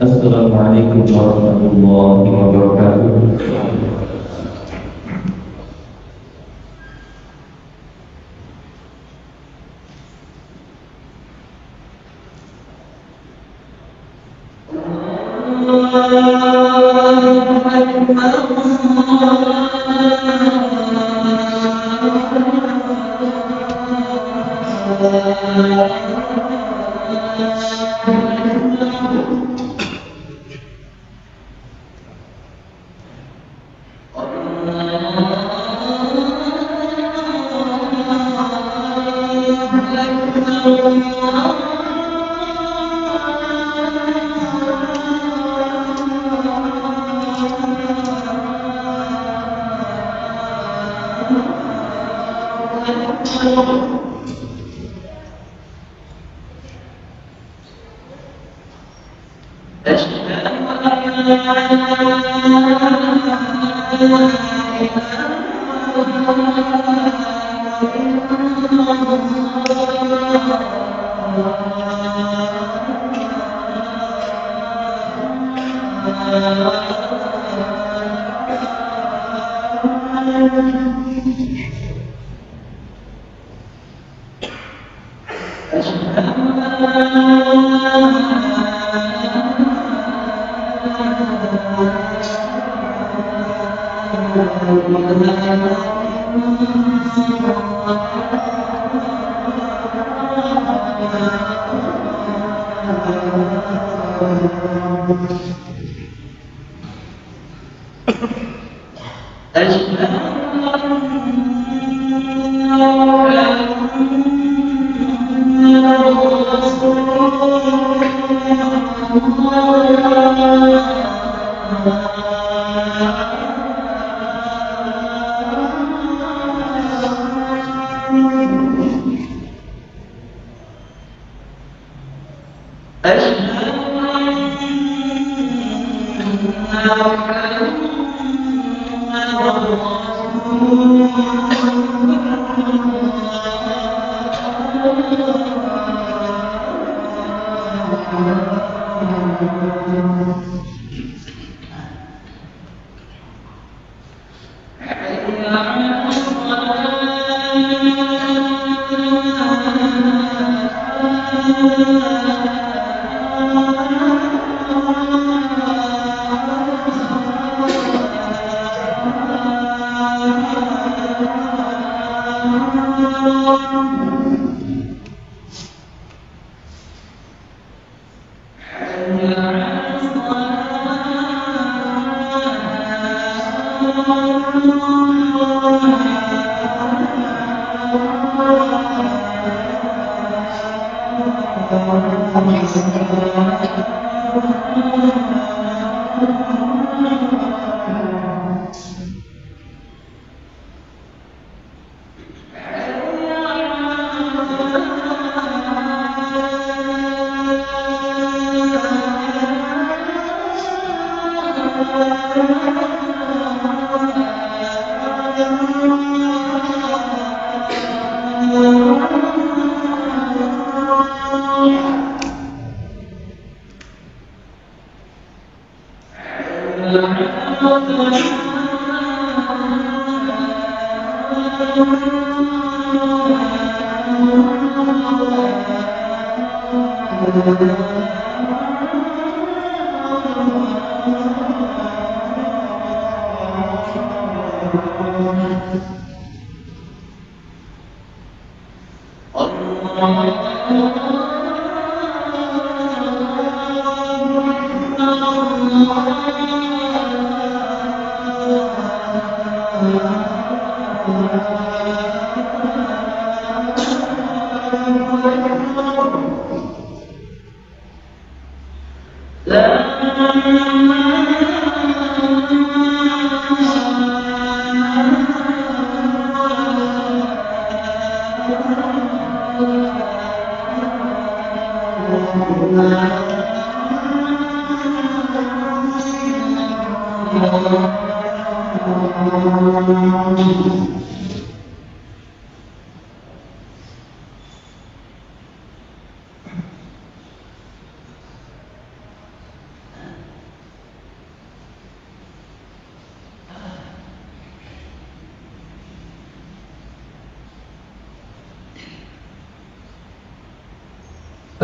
Assalamualaikum warahmatullahi wabarakatuh.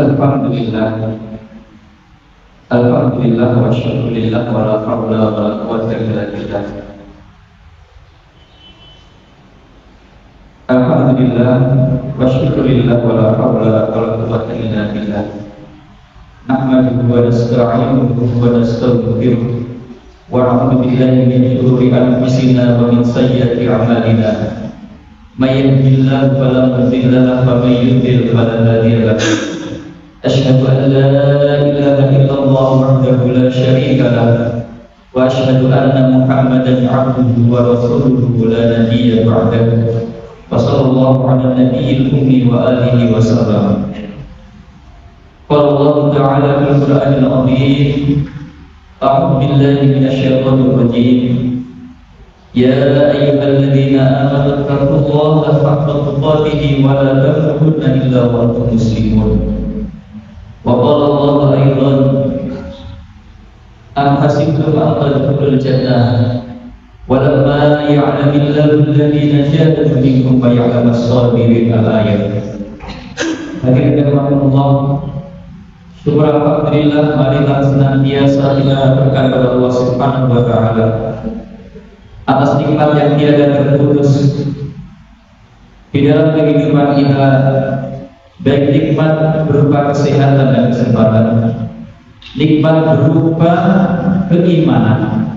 Alhamdulillah, Alhamdulillah wa syukurillah wa la hawla wa la quwwata illa billah. Alhamdulillah wa syukurillah wa la hawla wa la quwwata illa billah. Nahmaduhu wa nasta'inuhu wa nastaghfiruh wa na'udzu billahi min shururi anfusina wa min sayyiati a'malina. May yahdihillahu fala mudilla lahu wa may yudlil fala hadiya lahu. Asyhadu an la ilaha illallah wahdahu la syarika lahu wa asyhadu anna Muhammadan 'abduhu wa rasuluhu la nabiyya ba'dahu. Wa sallallahu 'ala nabiyyil ummi wa alihi wa sallam. Qala Allah ta'ala fil Qur'anil 'azim, a'udzu billahi minasy syaithanir rajim. Ya ayyuhalladzina amanu taqullaha haqqa tuqatih wa la tamutunna illa wa antum muslimun. Wa qala Allah aidan, am hasibtum an tadkhulul jannah wa lamma ya'lamillahu alladhina jahadu minkum wa ya'lamas sabirin. Al-ayat. Hadirin rahimakumullah, syukur alhamdulillah, marilah senantiasa kita berkat kepada Allah Subhanahu wa taala atas nikmat yang tiada terputus di dalam kehidupan kita, baik nikmat berupa kesehatan dan kesempatan, nikmat berupa keimanan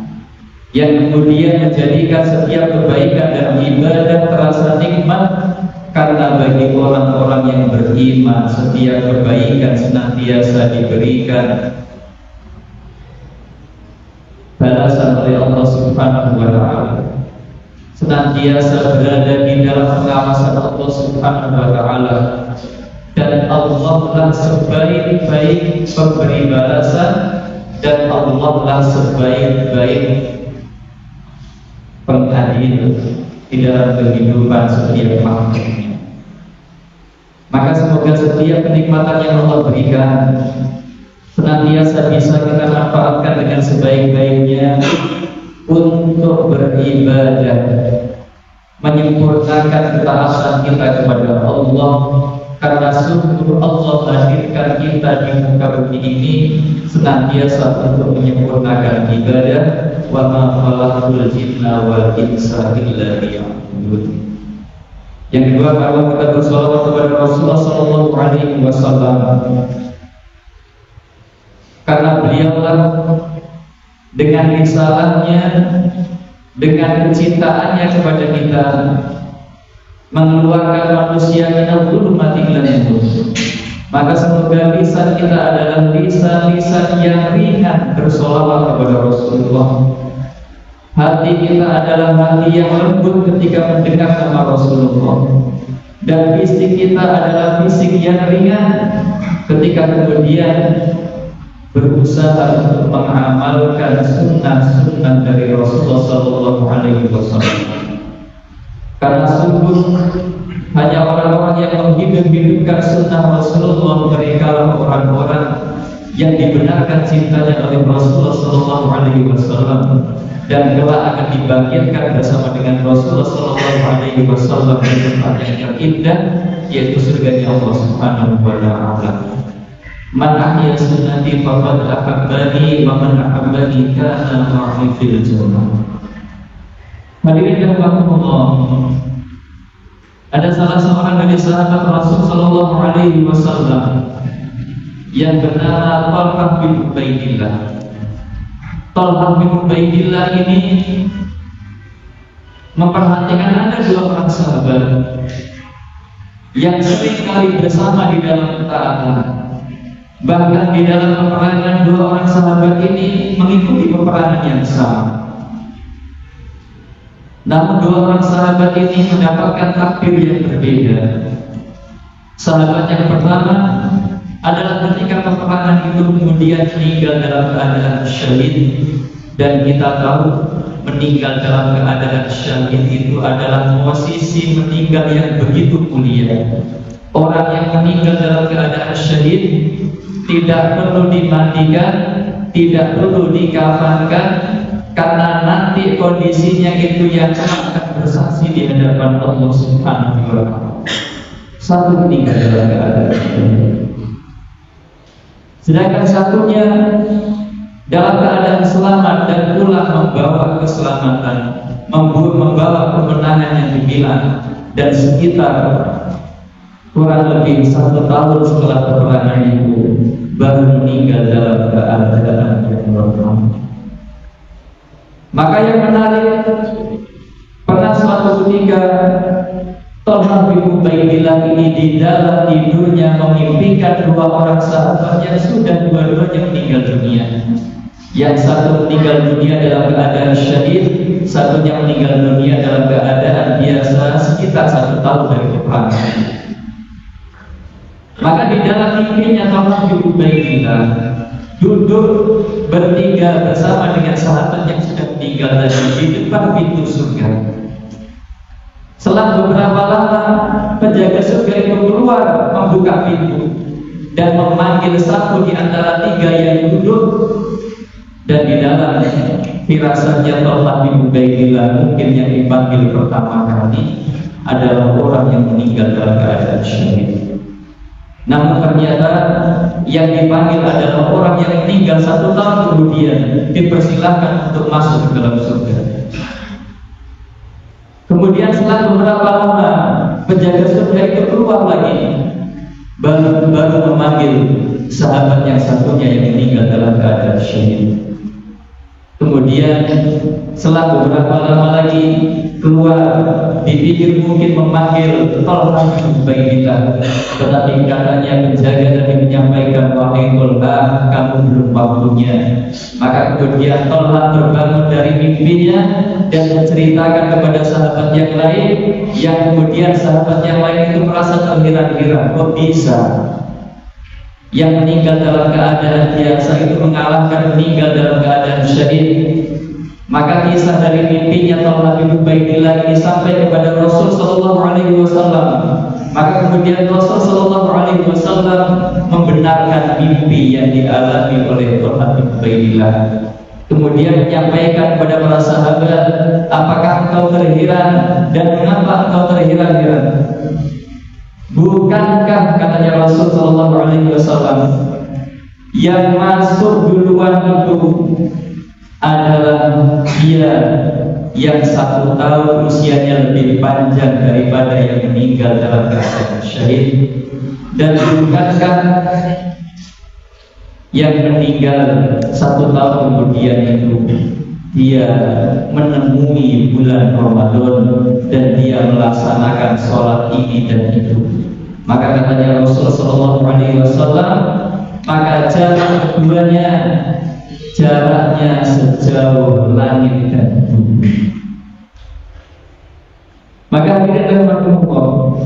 yang kemudian menjadikan setiap kebaikan dan ibadah terasa nikmat, karena bagi orang-orang yang beriman setiap kebaikan senantiasa diberikan balasan oleh Allah Subhanahu wa taala, senantiasa berada di dalam pengawasan Allah Subhanahu wa taala, dan Allah lah sebaik-baik pemberi balasan, dan Allah lah sebaik-baik penghadir di dalam kehidupan setiap makhluknya. Maka semoga setiap kenikmatan yang Allah berikan senantiasa bisa kita manfaatkan dengan sebaik-baiknya untuk beribadah, menyempurnakan ketaatan kita kepada Allah, karena sungguh Allah hadirkan kita di muka bumi ini senantiasa untuk menyempurnakan ibadah. Wa ma khalaqtul jinna wal insa illa liya'budun. Yang kedua, kalau kita bersolawat kepada Rasulullah sallallahu alaihi wasallam, karena beliaulah dengan risalahnya, dengan kecintaannya kepada kita, mengeluarkan manusia minal dhulumati ilan nur. Maka semoga lisan kita adalah lisan-lisan yang ringan bersolawat kepada Rasulullah. Hati kita adalah hati yang lembut ketika mendengar nama Rasulullah, dan fisik kita adalah fisik yang ringan ketika kemudian berusaha untuk mengamalkan sunnah-sunnah dari Rasulullah sallallahu alaihi wasallam. Karena sungguh hanya orang-orang yang menghidup-hidupkan sunnah Rasulullah, mereka lah orang-orang yang dibenarkan cintanya oleh Rasulullah sallallahu alaihi wasallam, dan kelak akan dibangkitkan bersama dengan Rasulullah sallallahu alaihi wasallam di tempat yang terindah, yaitu surganya Allah Subhanahu wa taala. Man ahya sunnati faqad ahabbani wa man ahabbani kana ma'i fil jannah. Hadirin rahimakumullah, ada salah seorang dari sahabat Rasul sallallahu alaihi wasallam yang bernama Talhah bin Ubaidillah. Talhah bin Ubaidillah ini memperhatikan ada dua orang sahabat yang sering kali bersama di dalam ketaatan. Bahkan di dalam peperangan, dua orang sahabat ini mengikuti peperangan yang sama. Namun dua orang sahabat ini mendapatkan takdir yang berbeda. Sahabat yang pertama adalah ketika peperangan itu kemudian meninggal dalam keadaan syahid, dan kita tahu meninggal dalam keadaan syahid itu adalah posisi meninggal yang begitu mulia. Orang yang meninggal dalam keadaan syahid tidak perlu dimandikan, tidak perlu dikafankan, karena nanti kondisinya itu yang akan bersaksi di hadapan Allah Subhanahu wa taala. Satu meninggal dalam keadaan syahid. Sedangkan satunya dalam keadaan selamat dan pulang membawa keselamatan, membawa kemenangan yang dibilang, dan sekitar kurang lebih 1 tahun setelah peperangan itu baru meninggal dalam keadaan yang normal. Maka yang menarik, pernah suatu ketika Thalhah bin Ubaidillah ini di dalam tidurnya memimpikan 2 orang sahabat yang sudah dua-duanya meninggal dunia. Yang satu meninggal dunia dalam keadaan syahid, satunya meninggal dunia dalam keadaan biasa sekitar 1 tahun dari peperangan. Maka di dalam mimpinya Thalhah bin Ubaidillah duduk bertiga bersama dengan sahabat yang sudah meninggal tadi di depan pintu surga. Setelah beberapa lama, penjaga surga itu keluar membuka pintu dan memanggil satu di antara 3 yang duduk. Dan di dalam firasatnya Thalhah bin Ubaidillah mungkin yang dipanggil pertama kali adalah orang yang meninggal dalam keadaan syahid. Namun ternyata yang dipanggil adalah orang yang meninggal 1 tahun kemudian dipersilahkan untuk masuk ke dalam surga. Kemudian setelah beberapa lama penjaga surga itu keluar lagi, baru memanggil sahabat yang satunya yang meninggal dalam keadaan syahid. Kemudian setelah beberapa lama lagi keluar, dipikir mungkin memanggil Thalhah bin Ubaidillah, tetapi katanya penjaga tadi menyampaikan, wahai Thalhah, kamu belum waktunya. Maka kemudian Thalhah terbangun dari mimpinya dan menceritakan kepada sahabat yang lain, yang kemudian sahabat yang lain itu merasa terheran-heran, kok bisa yang meninggal dalam keadaan biasa itu mengalahkan meninggal dalam keadaan syahid. Maka kisah dari mimpinya Thalhah bin Ubaidillah ini sampai kepada Rasul sallallahu alaihi wasallam. Maka kemudian Rasul sallallahu alaihi wasallam membenarkan mimpi yang dialami oleh Thalhah bin Ubaidillah. Kemudian menyampaikan kepada para sahabat, apakah engkau terheran dan mengapa engkau terheran-heran? Bukankah, katanya Rasul sallallahu alaihi wasallam, yang masuk duluan itu adalah dia yang 1 tahun usianya lebih panjang daripada yang meninggal dalam keadaan syahid? Dan bukankah yang meninggal 1 tahun kemudian itu dia menemui bulan Ramadan dan dia melaksanakan sholat ini dan itu? Maka katanya Rasul sallallahu alaihi wasallam, maka jarak keduanya jaraknya sejauh langit dan bumi. Maka hadirin rahimakumullah,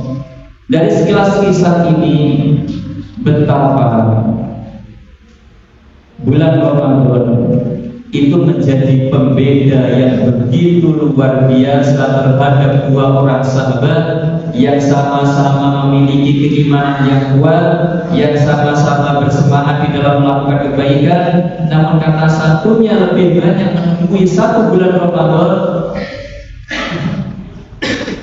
dari sekilas kisah ini betapa bulan Ramadan itu menjadi pembeda yang begitu luar biasa terhadap 2 orang sahabat yang sama-sama memiliki keimanan yang kuat, yang sama-sama bersemangat di dalam melakukan kebaikan. Namun karena satunya lebih banyak menemui 1 bulan Ramadan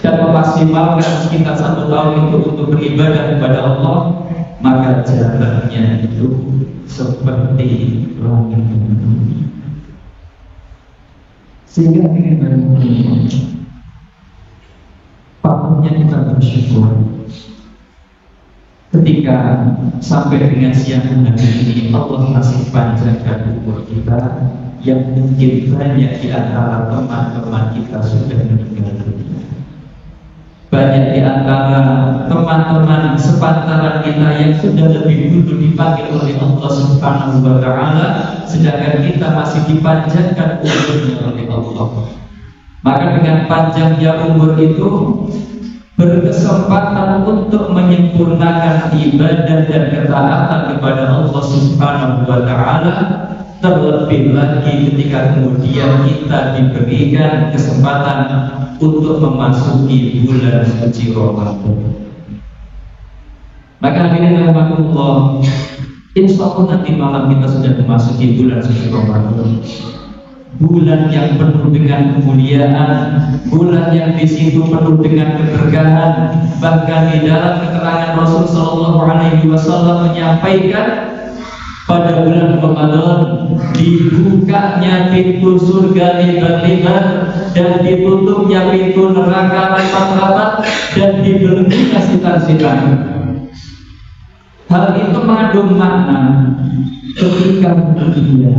dan memaksimalkan sekitar 1 tahun itu untuk beribadah kepada Allah, maka jaraknya itu seperti langit dan bumi. Sehingga ini patutnya kita bersyukur ketika sampai dengan siang hari ini Allah masih panjangkan umur kita, yang mungkin banyak di antara teman-teman kita sudah meninggal dunia. Banyak di antara teman-teman sepantaran kita yang sudah lebih dulu dipanggil oleh Allah Subhanahu wa Ta'ala, sedangkan kita masih dipanjangkan umurnya oleh Allah. Maka dengan panjangnya umur itu berkesempatan untuk menyempurnakan ibadah dan ketaatan kepada Allah Subhanahu wa Ta'ala. Terlebih lagi ketika kemudian kita diberikan kesempatan untuk memasuki bulan suci Ramadan. Maka hadirin rahimakumullah, insya Allah nanti malam kita sudah memasuki bulan suci Ramadan. Bulan yang penuh dengan kemuliaan, bulan yang di situ penuh dengan keberkahan. Bahkan di dalam keterangan Rasul sallallahu alaihi wasallam menyampaikan pada bulan Ramadan dibukanya pintu surga lebar-lebar dan ditutupnya pintu neraka rapat-rapat dan dibelenggunya sitar-sitar. Hal itu mengandung makna ketika dia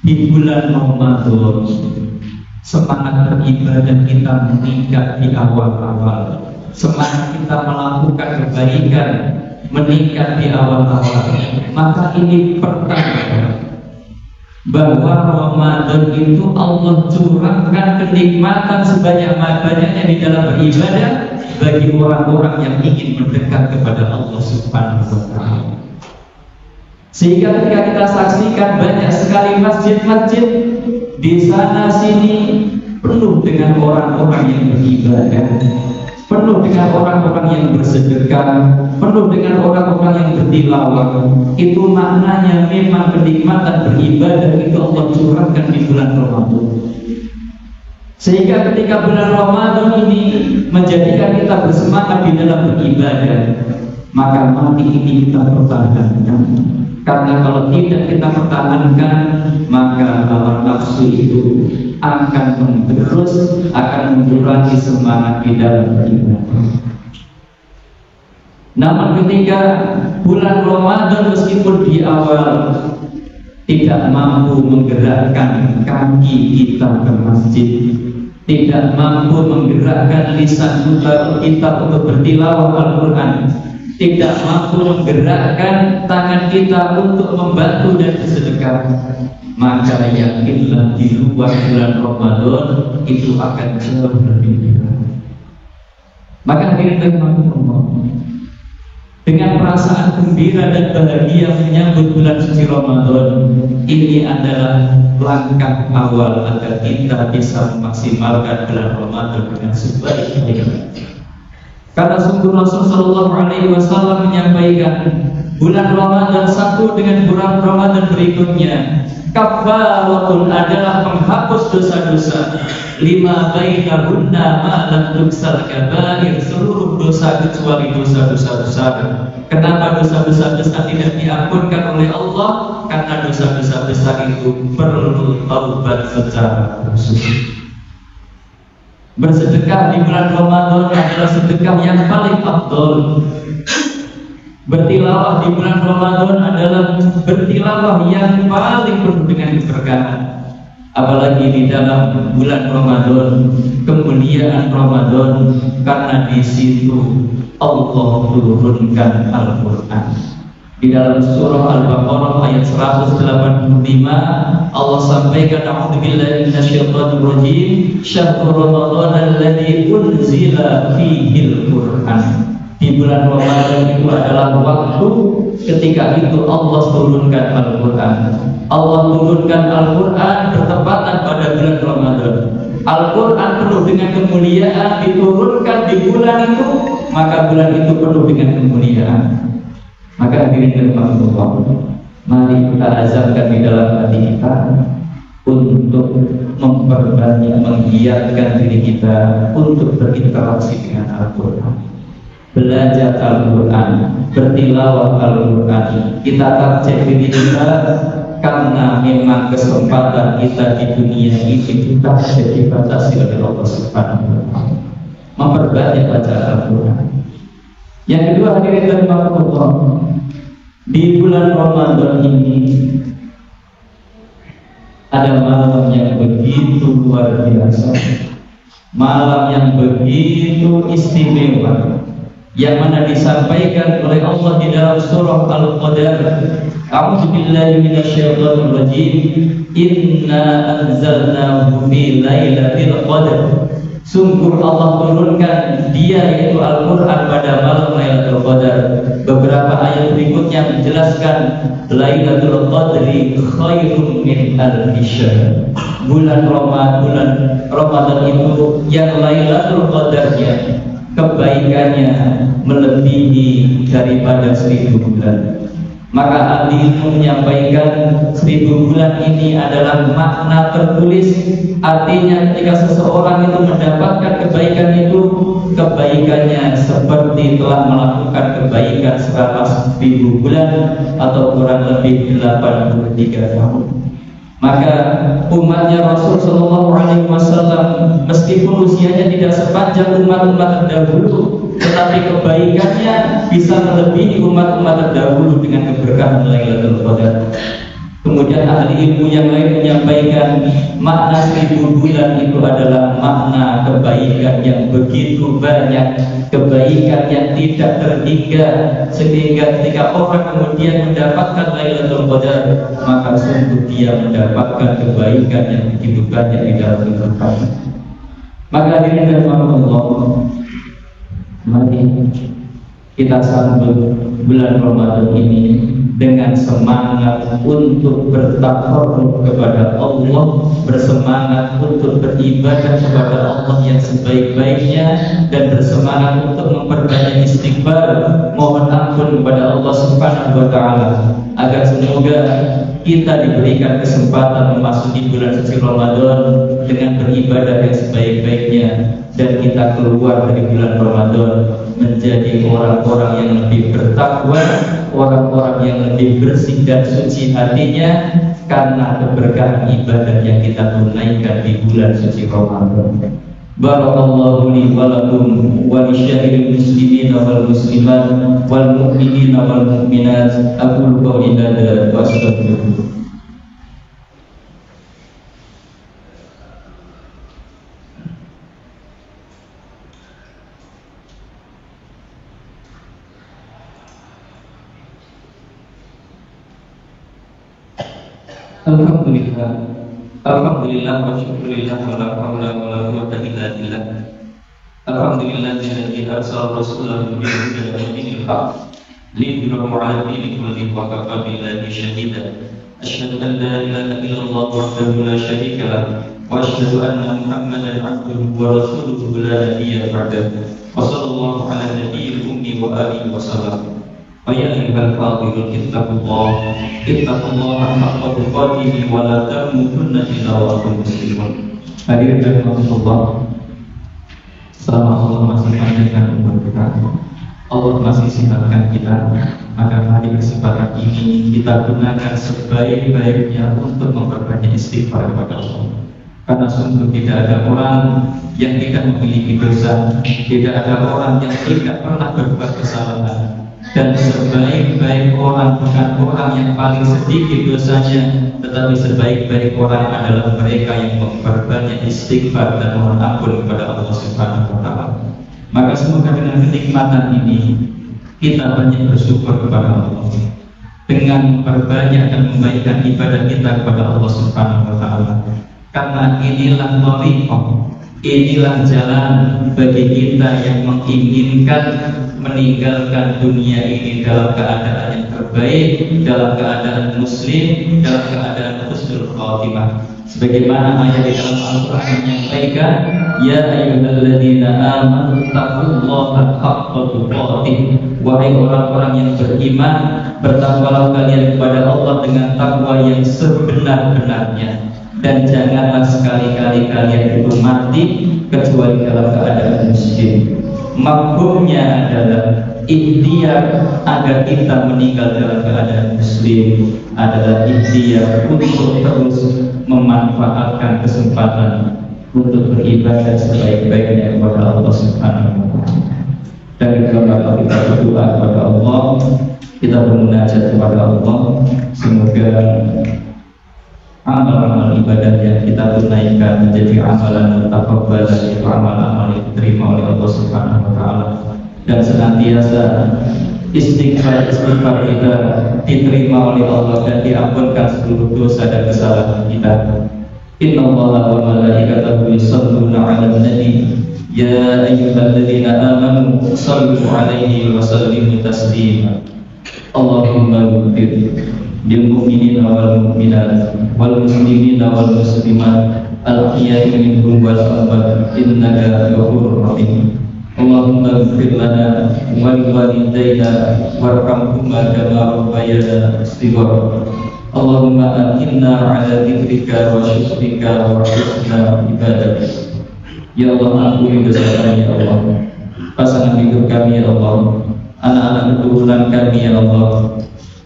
di bulan Ramadan semangat beribadah kita meningkat di awal-awal, semangat kita melakukan kebaikan meningkat di awal-awal. Maka ini pertanda bahwa Ramadan itu Allah curahkan kenikmatan sebanyak-banyaknya di dalam beribadah bagi orang-orang yang ingin mendekat kepada Allah Subhanahu wa Ta'ala. Sehingga ketika kita saksikan banyak sekali masjid-masjid di sana sini penuh dengan orang-orang yang beribadah, penuh dengan orang-orang yang bersedekah, penuh dengan orang-orang yang bertilawah. Itu maknanya memang kenikmatan beribadah itu Allah curahkan di bulan Ramadan. Sehingga ketika bulan Ramadan ini menjadikan kita bersemangat di dalam beribadah, maka mari ini kita pertahankan. Karena kalau tidak kita pertahankan, maka hawa nafsu itu akan mengerus, akan mengurangi semangat di dalam beribadah. Namun ketika bulan Ramadan meskipun di awal tidak mampu menggerakkan kaki kita ke masjid, tidak mampu menggerakkan lisan kita untuk bertilawah Al-Quran, tidak mampu menggerakkan tangan kita untuk membantu dan bersedekah, maka yakinlah di luar bulan Ramadan itu akan jauh lebih berat. Maka dengan perasaan gembira dan bahagia menyambut bulan suci Ramadan, ini adalah langkah awal agar kita bisa memaksimalkan bulan Ramadan dengan sebaik-baiknya. Karena sungguh Rasul Sallallahu Alaihi Wasallam menyampaikan bulan Ramadan satu dengan bulan Ramadan berikutnya kafaratul adalah penghapus dosa-dosa, lima bainahunna ma lam tuksal kabair, seluruh dosa kecuali dosa-dosa besar. Kenapa dosa-dosa besar tidak diampunkan oleh Allah? Karena dosa-dosa besar itu perlu taubat secara khusus. Bersedekah di bulan Ramadan adalah sedekah yang paling afdol. Bertilawah di bulan Ramadan adalah bertilawah yang paling penuh dengan keberkahan. Apalagi di dalam bulan Ramadan, kemuliaan Ramadan, karena di situ Allah turunkan Al-Quran. Di dalam surah Al-Baqarah ayat 185 Allah sampaikan, a'udzubillahi minasyaitonir rajim, syahrul ramadan alladzi unzila fihil Qur'an. Di bulan Ramadan itu adalah waktu ketika itu Allah turunkan Al-Quran. Allah turunkan Al-Quran bertepatan pada bulan Ramadan. Al-Quran penuh dengan kemuliaan diturunkan di bulan itu, maka bulan itu penuh dengan kemuliaan. Maka hadirin dan Allah, mari kita azamkan di dalam hati kita untuk memperbanyak, menggiatkan diri kita untuk berinteraksi dengan Al-Quran, belajar Al-Quran, bertilawah Al-Quran. Kita target diri kita karena memang kesempatan kita di dunia ini kita dibatasi oleh Allah Subhanahu wa Ta'ala. Memperbanyak baca Al-Quran. Yang kedua, hadirin dan Allah, di bulan Ramadan ini ada malam yang begitu luar biasa, malam yang begitu istimewa, yang mana disampaikan oleh Allah di dalam surah Al-Qadar. A'udzubillahi minasyaitonir rajim. Inna anzalnahu fi lailatul qadar. Sungguh Allah turunkan dia, yaitu Al-Quran, pada malam Lailatul Qadar. Beberapa ayat berikutnya menjelaskan Lailatul Qadri khairun min alfi syahr. Bulan Ramadan itu yang Lailatul Qadarnya kebaikannya melebihi daripada 1000 bulan. Maka ahli ilmu menyampaikan 1000 bulan ini adalah makna tertulis. Artinya ketika seseorang itu mendapatkan kebaikan itu kebaikannya seperti telah melakukan kebaikan 100.000 bulan atau kurang lebih 83 tahun. Maka umatnya Rasul Shallallahu Alaihi Wasallam meskipun usianya tidak sepanjang umat-umat terdahulu, tetapi kebaikannya bisa melebihi umat-umat terdahulu dengan keberkahan Lailatul Qadar. Kemudian ahli ilmu yang lain menyampaikan makna 1000 bulan itu adalah makna kebaikan yang begitu banyak, kebaikan yang tidak terhingga, sehingga ketika orang kemudian mendapatkan Lailatul Qadar, maka sungguh dia mendapatkan kebaikan yang begitu banyak di dalam kehidupannya. Maka hadirin rahimahullah, mari kita sambut bulan Ramadan ini dengan semangat untuk bertakarrub kepada Allah, bersemangat untuk beribadah kepada Allah yang sebaik-baiknya, dan bersemangat untuk memperbanyak istighfar, mohon ampun kepada Allah Subhanahu wa taala, agar semoga kita diberikan kesempatan memasuki bulan suci Ramadan dengan beribadah yang sebaik-baiknya, dan kita keluar dari bulan Ramadan menjadi orang-orang yang lebih bertakwa, orang-orang yang lebih bersih dan suci hatinya karena keberkahan ibadah yang kita tunaikan di bulan suci Ramadan. Barakallahu li wa lakum wa li syaril muslimin wal muslimat wal mu'minin wal mu'minat. Aqulu qawli hadza wa astaghfirullah. Alhamdulillah wa syukurillah wa la hawla wa la quwwata illa billah. Alhamdulillahilladzi arsala rasulahu bil huda wa dinil haqq liyudhhirahu 'ala dini kullihi wa kafa billahi shahida. Asyhadu an la ilaha illallah wahdahu la syarika lah wa asyhadu anna Muhammadan 'abduhu wa rasuluhu la nabiyya ba'dahu. Wa sallallahu 'ala nabiyyil ummi wa alihi wa sallam. Ya ayyuhal fadhilun ittaqullaha haqqa tuqatih wa la tamutunna illa wa antum muslimun. Hadirin rahimakumullah, selama Allah masih panjangkan umur kita, Allah masih sifatkan kita, maka mari kesempatan ini kita gunakan sebaik-baiknya untuk memperbanyak istighfar kepada Allah. Karena sungguh tidak ada orang yang tidak memiliki dosa, tidak ada orang yang tidak pernah berbuat kesalahan. Dan sebaik-baik orang bukan orang yang paling sedikit dosanya, tetapi sebaik-baik orang adalah mereka yang memperbanyak istighfar dan mohon ampun kepada Allah Subhanahu wa taala. Maka semoga dengan kenikmatan ini kita banyak bersyukur kepada Allah, dengan memperbanyak dan membaikkan ibadah kita kepada Allah Subhanahu wa taala. Karena inilah thariqah, inilah jalan bagi kita yang menginginkan meninggalkan dunia ini dalam keadaan yang terbaik, dalam keadaan muslim, dalam keadaan husnul khatimah. Sebagaimana ayat di dalam Al-Quran menyampaikan, ya ayyuhalladzina amanu taqullaha haqqa tuqatih. Wahai orang-orang yang beriman, bertakwalah kalian kepada Allah dengan takwa yang sebenar-benarnya, dan janganlah sekali-kali kalian itu mati kecuali dalam keadaan muslim. Mafhumnya adalah ikhtiar agar kita meninggal dalam keadaan muslim adalah ikhtiar untuk terus memanfaatkan kesempatan untuk beribadah sebaik-baiknya kepada Allah Subhanahu wa taala. Dan ketika kita berdoa kepada Allah, kita bermunajat kepada Allah, semoga amal-amal ibadah yang kita tunaikan menjadi amalan mutaqabbal, yaitu amal-amal yang diterima oleh Allah Subhanahu wa taala, dan senantiasa istighfar kita diterima oleh Allah dan diampunkan seluruh dosa dan kesalahan kita. Innallaha wa malaikatahu yusholluna 'alan nabi ya ayyuhalladzina amanu shallu 'alaihi wa sallimu taslima. Allahumma ighfir lil mu'minina wal mu'minat wal muslimina wal muslimat al-ahya'i minhum wal amwat innaka ghafurur rahim. Allahumma ighfir lana wa li walidayna warhamhuma kama rabbayana shighara. Allahumma a'inna 'ala dzikrika wa syukrika wa husna ibadatik. Ya Allah, ampuni dosa kami ya Allah. pasangan hidup kami ya Allah, anak-anak keturunan kami ya Allah,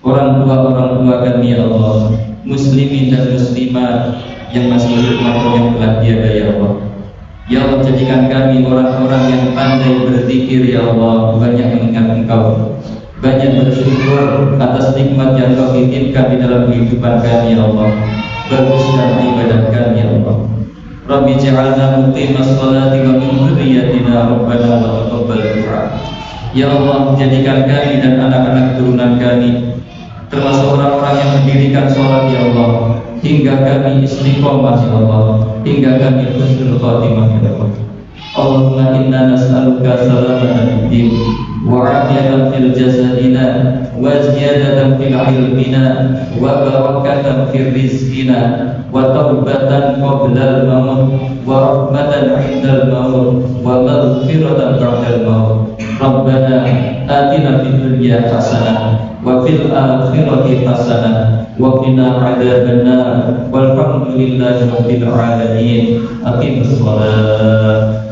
orang tua kami ya Allah, muslimin dan muslimat yang masih hidup maupun yang telah tiada ya Allah. Ya Allah, jadikan kami orang-orang yang pandai berzikir ya Allah, banyak mengingat Engkau, banyak bersyukur atas nikmat yang Kau titipkan di dalam kehidupan kami ya Allah. Baguskan ibadah kami ya Allah. Rabbi ja'alna muqimas sholati wa min dzurriyyatina rabbana wa taqabbal du'a. Ya Allah, jadikan kami dan anak-anak keturunan kami termasuk orang-orang yang mendirikan sholat ya Allah, hingga kami istiqomah ya Allah, hingga kami husnul khatimah ya Allah. Allahumma inna nas'aluka salamatan fid din wa 'afiyatan fil jasadina wa ziyadatan fil ilmina wa barakatan fil rizqina wa taubatan qabla al-maut wa rahmatan 'indal maut wa maghfiratan ba'dal maut. Rabbana atina fid dunya hasanah wa fil akhirati hasanah wa qina adzabannar walhamdulillahi rabbil alamin. Aqimus shalah.